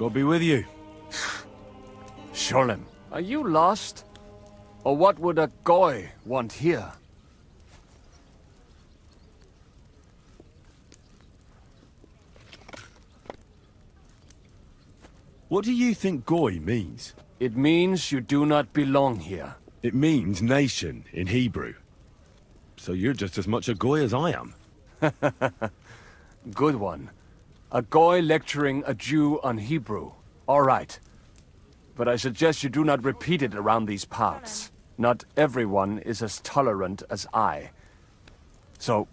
God be with you. Sholem, are you lost? Or what would a goy want here? What do you think Goy means? It means you do not belong here. It means nation in Hebrew. So you're just as much a Goy as I am. Good one. A goy lecturing a Jew on Hebrew. All right. But I suggest you do not repeat it around these parts. Not everyone is as tolerant as I. So,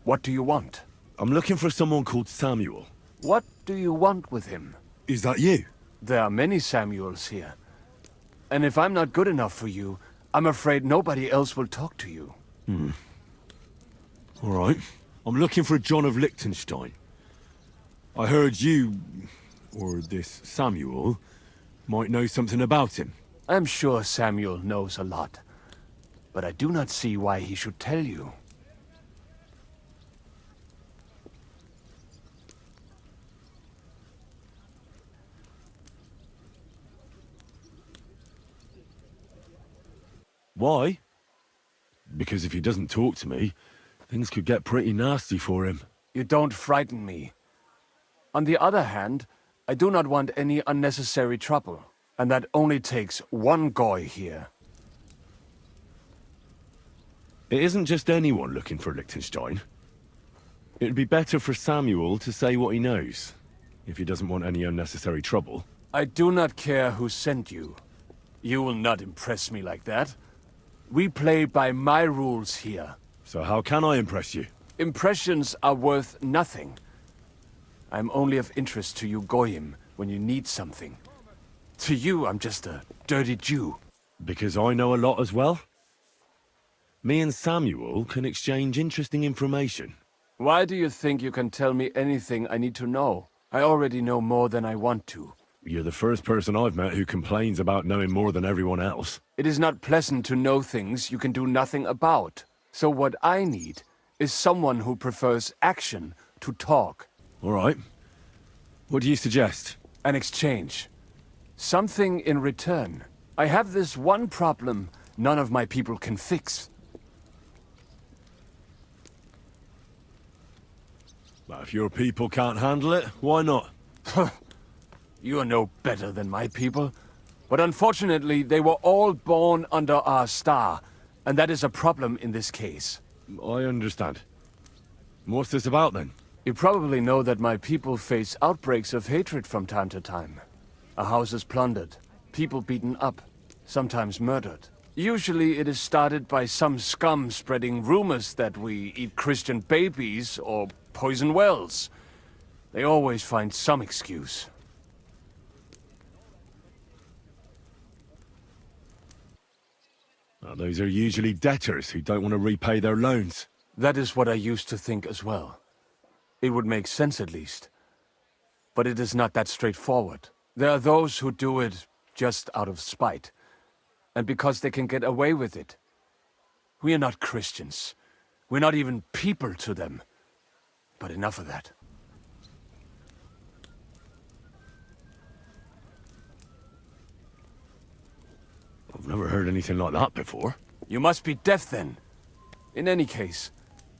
what do you want? I'm looking for someone called Samuel. What do you want with him? Is that you? There are many Samuels here. And if I'm not good enough for you, I'm afraid nobody else will talk to you. All right. I'm looking for John of Liechtenstein. I heard you, or this Samuel, might know something about him. I'm sure Samuel knows a lot. But I do not see why he should tell you. Why? Because if he doesn't talk to me, things could get pretty nasty for him. You don't frighten me. On the other hand, I do not want any unnecessary trouble. And that only takes one goy here. It isn't just anyone looking for Liechtenstein. It'd be better for Samuel to say what he knows, if he doesn't want any unnecessary trouble. I do not care who sent you. You will not impress me like that. We play by my rules here. So how can I impress you? Impressions are worth nothing. I'm only of interest to you Goyim when you need something. To you, I'm just a dirty Jew. Because I know a lot as well? Me and Samuel can exchange interesting information. Why do you think you can tell me anything I need to know? I already know more than I want to. You're the first person I've met who complains about knowing more than everyone else. It is not pleasant to know things you can do nothing about. So what I need is someone who prefers action to talk. All right. What do you suggest? An exchange. Something in return. I have this one problem none of my people can fix. Well, if your people can't handle it, why not? You are no better than my people. But unfortunately, they were all born under our star, and that is a problem in this case. I understand. What's this about, then? You probably know that my people face outbreaks of hatred from time to time. A house is plundered, people beaten up, sometimes murdered. Usually it is started by some scum spreading rumors that we eat Christian babies or poison wells. They always find some excuse. Well, those are usually debtors who don't want to repay their loans. That is what I used to think as well. It would make sense at least. But it is not that straightforward. There are those who do it just out of spite. And because they can get away with it. We are not Christians. We're not even people to them. But enough of that. I've never heard anything like that before. You must be deaf then. In any case,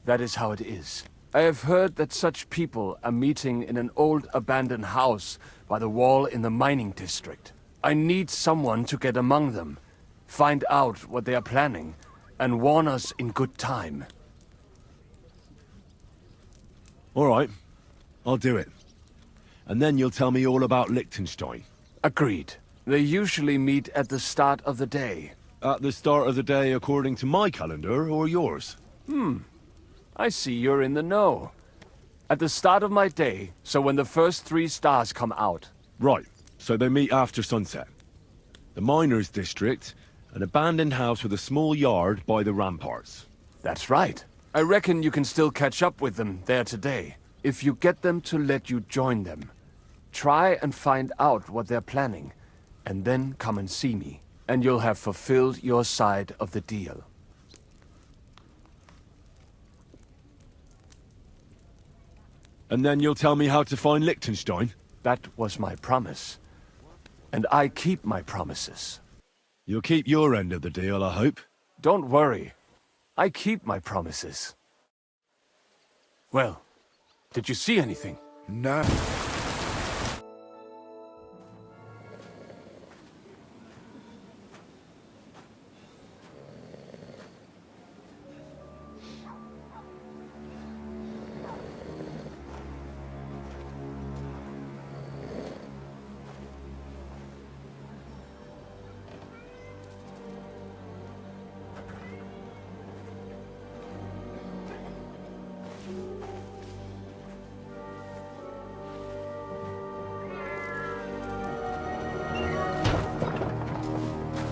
that is how it is. I have heard that such people are meeting in an old abandoned house by the wall in the mining district. I need someone to get among them, find out what they are planning, and warn us in good time. All right, I'll do it. And then you'll tell me all about Liechtenstein. Agreed. They usually meet at the start of the day. At the start of the day according to my calendar, or yours? I see you're in the know. At the start of my day, so when the first 3 stars come out. Right, so they meet after sunset. The miners' district, an abandoned house with a small yard by the ramparts. That's right. I reckon you can still catch up with them there today, if you get them to let you join them. Try and find out what they're planning, and then come and see me, and you'll have fulfilled your side of the deal. And then you'll tell me how to find Liechtenstein? That was my promise. And I keep my promises. You'll keep your end of the deal, I hope. Don't worry. I keep my promises. Well, did you see anything? No.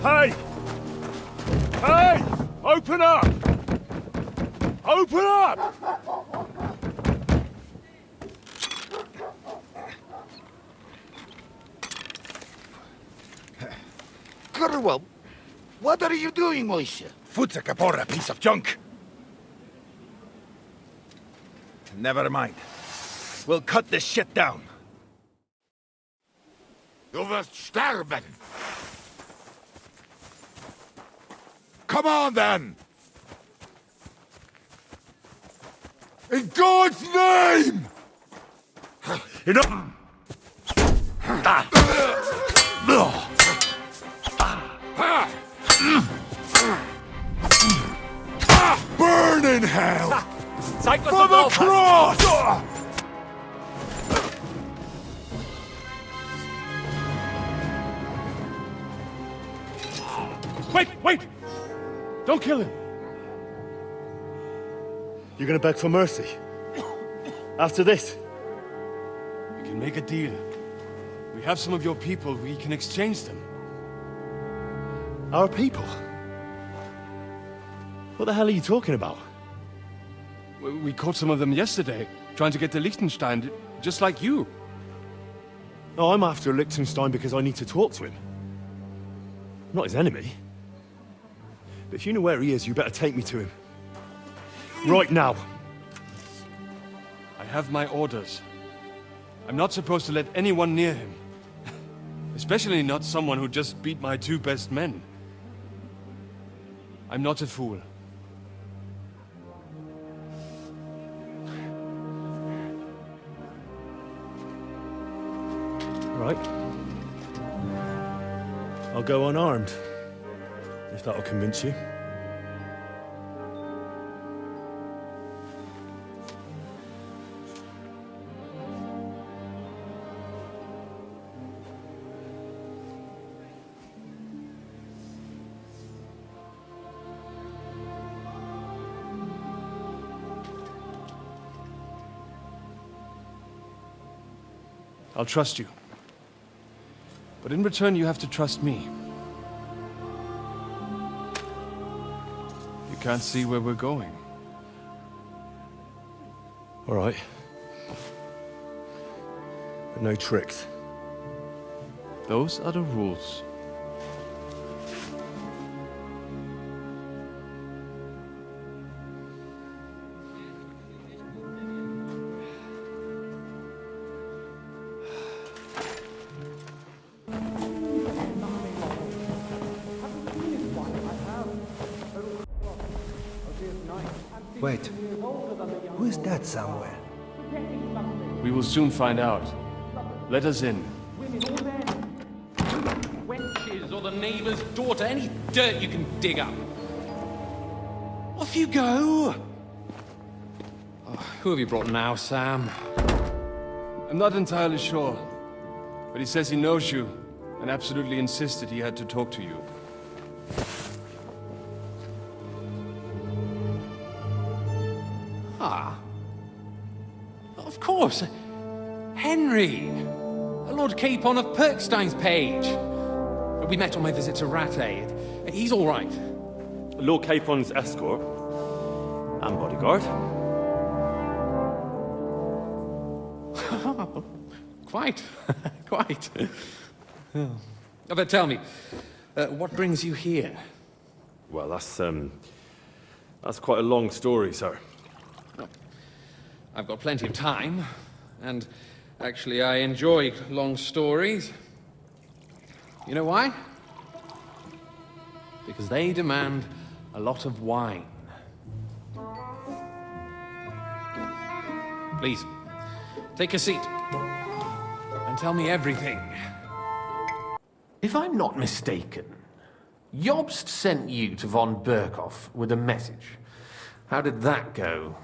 Hey! Hey! Open up! Open up! Underworld, what are you doing, Moishe? Foot's a capora, piece of junk. Never mind. We'll cut this shit down. Du wirst sterben! Come on, then! In God's name! Enough! Burn in hell! Zeig was For the cross! Wait! Wait! Don't kill him! You're gonna beg for mercy? After this? We can make a deal. We have some of your people, we can exchange them. Our people? What the hell are you talking about? We caught some of them yesterday, trying to get to Liechtenstein, just like you. No, I'm after Liechtenstein because I need to talk to him. I'm not his enemy. But if you know where he is, you better take me to him. Right now. I have my orders. I'm not supposed to let anyone near him. Especially not someone who just beat my two best men. I'm not a fool. Right. I'll go unarmed. If that'll convince you. I'll trust you. But in return, you have to trust me. You can't see where we're going. All right. But no tricks. Those are the rules. Wait, who is that somewhere? We will soon find out. Let us in. Wenches or the neighbor's daughter, any dirt you can dig up. Off you go! Oh, who have you brought now, Sam? I'm not entirely sure, but he says he knows you, and absolutely insisted he had to talk to you. Ah. Of course. Henry. Lord Capon of Perkstein's page. We met on my visit to Rattay. He's all right. Lord Capon's escort. And bodyguard. Quite. Quite. But tell me, what brings you here? Well, that's quite a long story, sir. I've got plenty of time, and Actually, I enjoy long stories. You know why? Because they demand a lot of wine. Please, take a seat and tell me everything. If I'm not mistaken, Jobst sent you to von Berkhoff with a message. How did that go?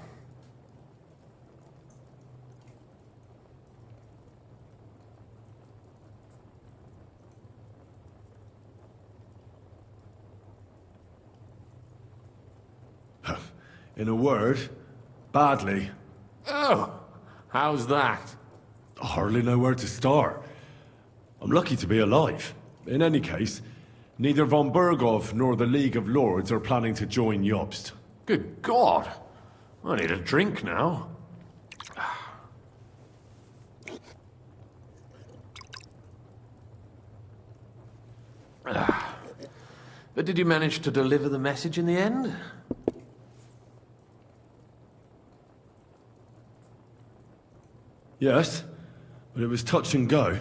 In a word, badly. Oh, how's that? I hardly know where to start. I'm lucky to be alive. In any case, neither von Berghoff nor the League of Lords are planning to join Jobst. Good God. I need a drink now. But did you manage to deliver the message in the end? Yes, but it was touch and go.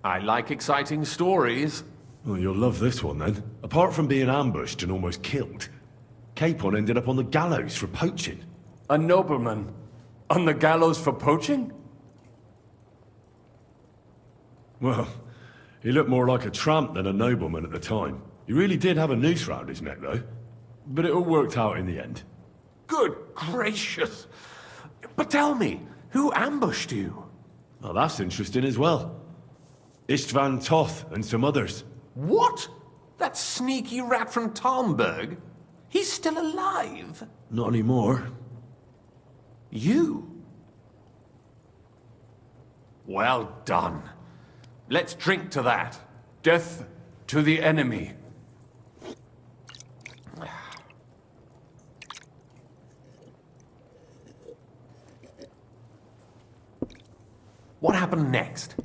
I like exciting stories. Well, you'll love this one then. Apart from being ambushed and almost killed, Capon ended up on the gallows for poaching. A nobleman on the gallows for poaching? Well, he looked more like a tramp than a nobleman at the time. He really did have a noose round his neck, though. But it all worked out in the end. Good gracious. But tell me, who ambushed you? Well, that's interesting as well. Istvan Toth and some others. What? That sneaky rat from Talmberg? He's still alive? Not anymore. You? Well done. Let's drink to that. Death to the enemy. What happened next?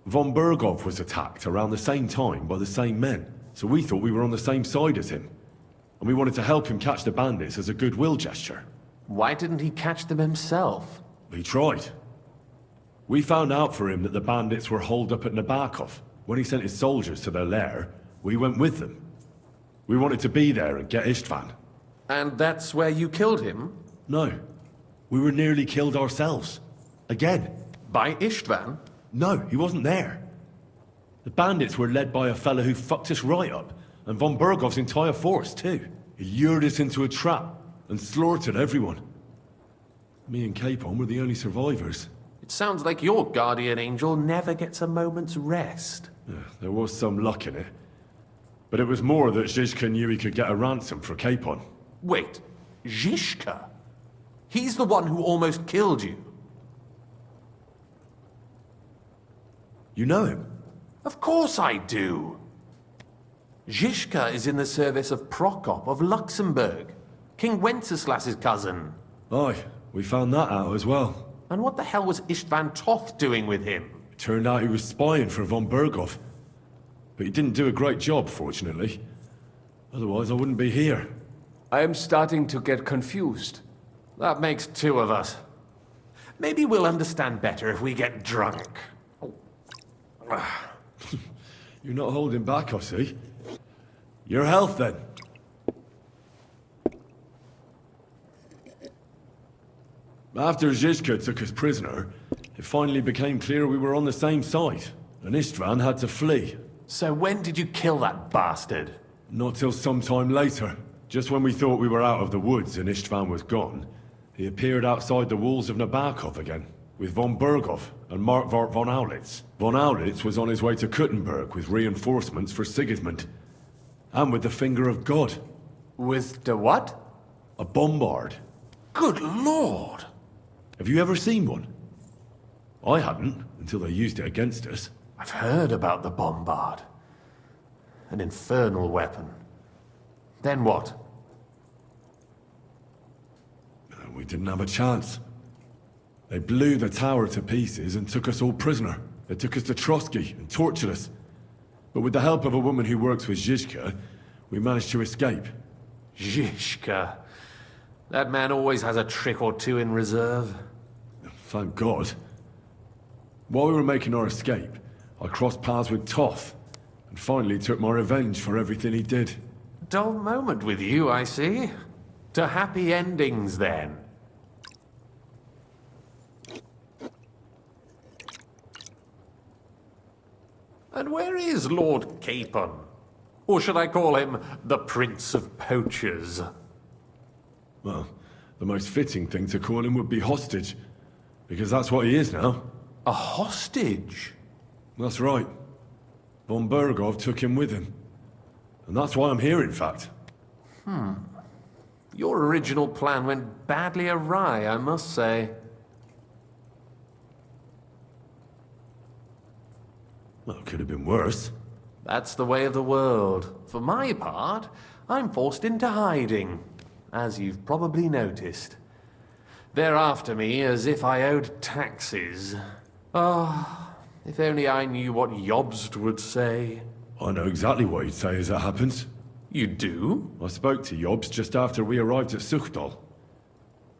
Von Berghoff was attacked around the same time by the same men, so we thought we were on the same side as him. And we wanted to help him catch the bandits as a goodwill gesture. Why didn't he catch them himself? He tried. We found out for him that the bandits were holed up at Nabokov. When he sent his soldiers to their lair, we went with them. We wanted to be there and get Istvan. And that's where you killed him? No. We were nearly killed ourselves. Again. By Istvan? No, he wasn't there. The bandits were led by a fellow who fucked us right up, and von Berghoff's entire force, too. He lured us into a trap and slaughtered everyone. Me and Capon were the only survivors. It sounds like your guardian angel never gets a moment's rest. There was some luck in it. But it was more that Zizka knew he could get a ransom for Capon. Wait, Zizka? He's the one who almost killed you. You know him? Of course I do. Zizka is in the service of Prokop of Luxembourg, King Wenceslas's cousin. Aye, we found that out as well. And what the hell was Istvan Toth doing with him? It turned out he was spying for von Berghoff. But he didn't do a great job, fortunately. Otherwise, I wouldn't be here. I am starting to get confused. That makes two of us. Maybe we'll understand better if we get drunk. You're not holding back, I see. Your health, then. After Zizka took us prisoner, it finally became clear we were on the same side, and Istvan had to flee. So when did you kill that bastard? Not till some time later. Just when we thought we were out of the woods and Istvan was gone, he appeared outside the walls of Nabokov again, with von Berghoff and Markvart von Aulitz. Von Aulitz was on his way to Kuttenberg with reinforcements for Sigismund. And with the finger of God. With the what? A bombard. Good lord! Have you ever seen one? I hadn't, until they used it against us. I've heard about the bombard. An infernal weapon. Then what? We didn't have a chance. They blew the tower to pieces and took us all prisoner. They took us to Trotsky and tortured us. But with the help of a woman who works with Zizka, We managed to escape. Zhishka. That man always has a trick or two in reserve. Thank God. While we were making our escape, I crossed paths with Toff, and finally took my revenge for everything he did. Dull moment with you, I see. To happy endings, then. And where is Lord Capon? Or should I call him the Prince of Poachers? Well, the most fitting thing to call him would be hostage, because that's what he is now. A hostage? That's right. Von Bergov took him with him. And that's why I'm here, in fact. Your original plan went badly awry, I must say. Well, it could have been worse. That's the way of the world. For my part, I'm forced into hiding, as you've probably noticed. They're after me as if I owed taxes. Ah, if only I knew what Jobst would say. I know exactly what he'd say as it happens. You do? I spoke to Jobs just after we arrived at Suchdal.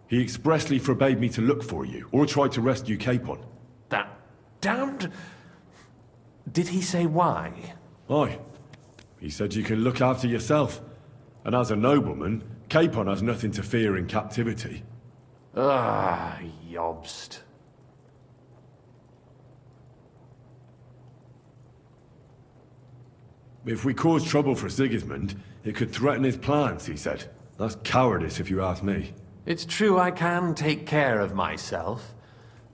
He expressly forbade me to look for you, or try to rescue Capon. That damned... Did he say why? Aye. He said you can look after yourself. And as a nobleman, Capon has nothing to fear in captivity. Ah, Jobst. If we cause trouble for Sigismund, it could threaten his plans, he said. That's cowardice if you ask me. It's true I can take care of myself,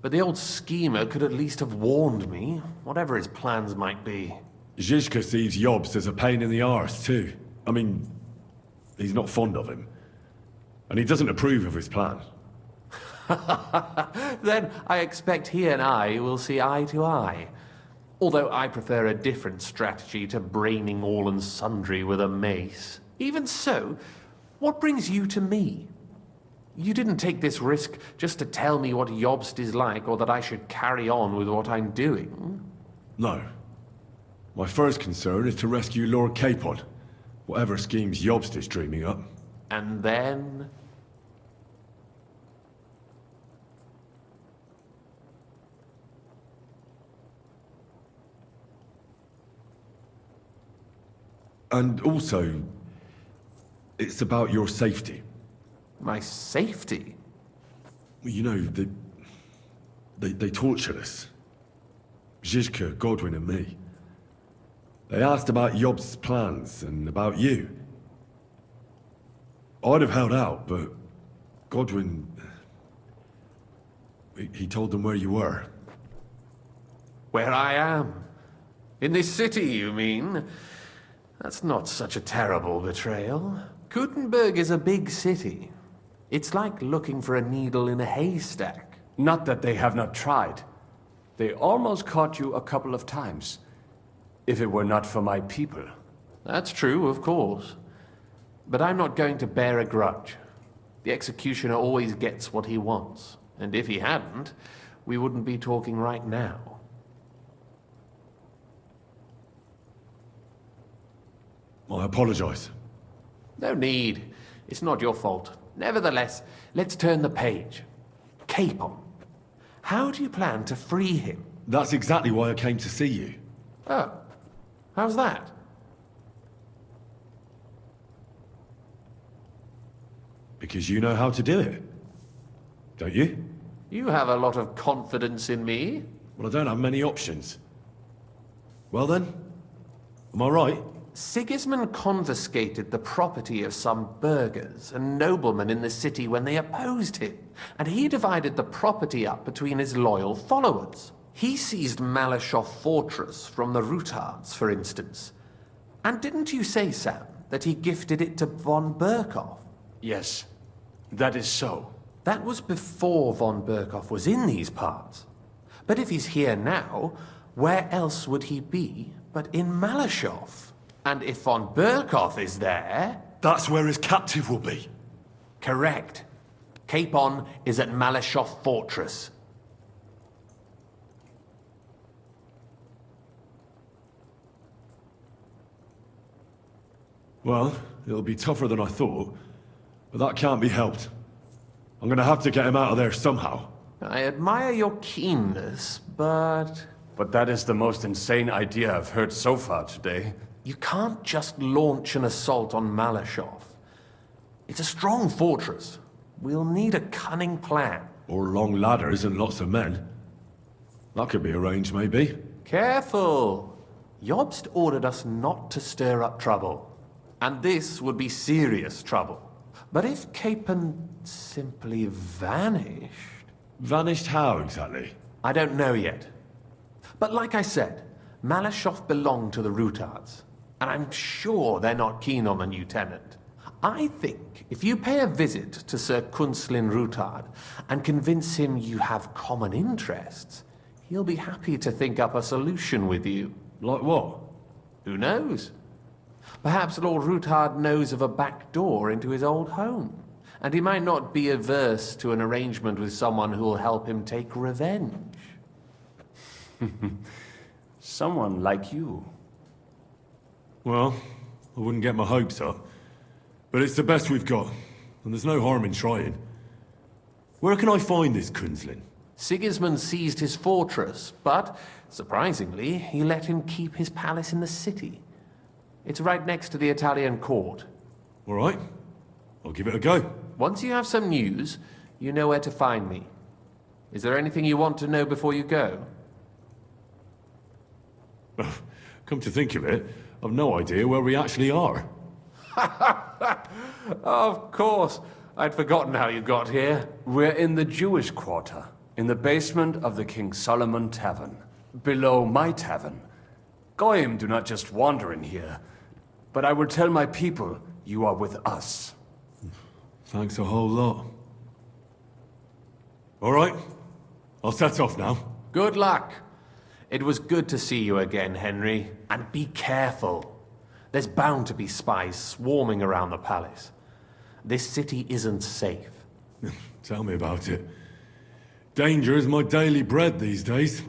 but the old schemer could at least have warned me, whatever his plans might be. Zhizka sees Jobst as a pain in the arse, too. I mean, he's not fond of him. And he doesn't approve of his plan. Then I expect he and I will see eye to eye. Although I prefer a different strategy to braining all and sundry with a mace. Even so, what brings you to me? You didn't take this risk just to tell me what Jobst is like, or that I should carry on with what I'm doing. No. My first concern is to rescue Lord Capon, whatever schemes Jobst is dreaming up. And then... And also, it's about your safety. my safety? You know, they tortured us. Zhizka, Godwin and me. They asked about Jobst's plans and about you. I'd have held out, but Godwin... He told them where you were. Where I am? In this city, you mean? That's not such a terrible betrayal. Gutenberg is a big city. It's like looking for a needle in a haystack. Not that they have not tried. They almost caught you a couple of times. If it were not for my people. That's true, of course. But I'm not going to bear a grudge. The executioner always gets what he wants. And if he hadn't, we wouldn't be talking right now. I apologize. No need. It's not your fault. Nevertheless, let's turn the page. Capon. How do you plan to free him? That's exactly why I came to see you. Oh. How's that? Because you know how to do it. Don't you? You have a lot of confidence in me. Well, I don't have many options. Well then, am I right? Sigismund confiscated the property of some burghers and noblemen in the city when they opposed him, and he divided the property up between his loyal followers. He seized Malashov Fortress from the Ruthards, for instance. And didn't you say, Sam, that he gifted it to von Berkhoff? Yes, that is so. That was before von Berkhoff was in these parts. But if he's here now, where else would he be but in Malashov? And if von Berkhoff is there... That's where his captive will be. Correct. Capon is at Malashov Fortress. Well, it'll be tougher than I thought, but that can't be helped. I'm gonna have to get him out of there somehow. I admire your keenness, but But that is the most insane idea I've heard so far today. you can't just launch an assault on Malashov. It's a strong fortress. We'll need a cunning plan. Or long ladders and lots of men. That could be arranged, maybe. Careful! Jobst ordered us not to stir up trouble. And this would be serious trouble. But if Capon simply vanished... Vanished how, exactly? I don't know yet. But like I said, Malashov belonged to the Ruthards. And I'm sure they're not keen on the new tenant. I think if you pay a visit to Sir Kunslin Ruthard and convince him you have common interests, he'll be happy to think up a solution with you. Like what? Who knows? Perhaps Lord Ruthard knows of a back door into his old home, and he might not be averse to an arrangement with someone who will help him take revenge. Someone like you. Well, I wouldn't get my hopes up. But it's the best we've got, and there's no harm in trying. Where can I find this Kunslin? Sigismund seized his fortress, but, surprisingly, he let him keep his palace in the city. It's right next to the Italian court. All right, I'll give it a go. Once you have some news, you know where to find me. Is there anything you want to know before you go? Come to think of it, I've no idea where we actually are. Of course. I'd forgotten how you got here. We're in the Jewish quarter, in the basement of the King Solomon Tavern, below my tavern. Goyim do not just wander in here, but I will tell my people you are with us. Thanks a whole lot. All right, I'll set off now. Good luck. It was good to see you again, Henry. And be careful. There's bound to be spies swarming around the palace. This city isn't safe. Tell me about it. Danger is my daily bread these days.